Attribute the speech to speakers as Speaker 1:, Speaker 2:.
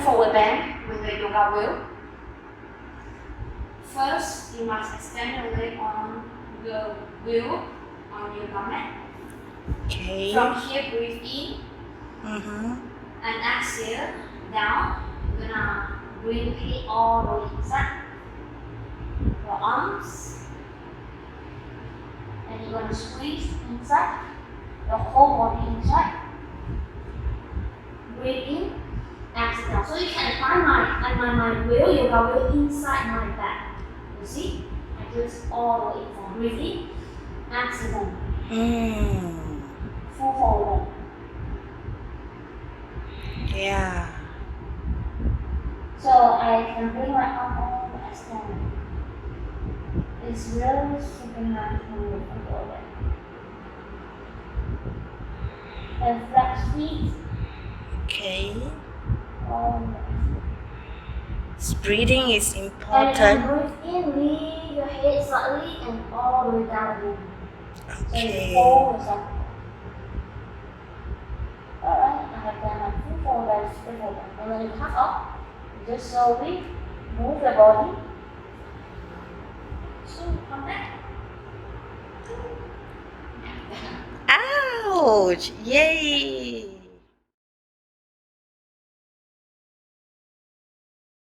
Speaker 1: forward bend with the yoga wheel. First, you must extend your leg on the wheel on your mat.
Speaker 2: Okay.
Speaker 1: From here, breathe in
Speaker 2: Mm-hmm.
Speaker 1: and exhale down. You're gonna bring it all the way inside your arms, and you're gonna squeeze inside your whole body inside. Breathe in, exhale down. So you can find my wheel, yoga wheel inside my back. You see? I just all the way inside. Breathe in, exhale down. Full forward.
Speaker 2: Yeah.
Speaker 1: So I can bring my arm all the way extended. It's really super nice to move forward. And flex feet.
Speaker 2: Okay.
Speaker 1: All the way.
Speaker 2: Breathing is
Speaker 1: And
Speaker 2: important.
Speaker 1: breathe in, leave your head slightly and all the way down again. So you
Speaker 2: Okay.
Speaker 1: fold yourself. Alright, I have done my full forward, straight forward. And when you come up, just slowly move your body. So come back.
Speaker 2: Ouch! Yay!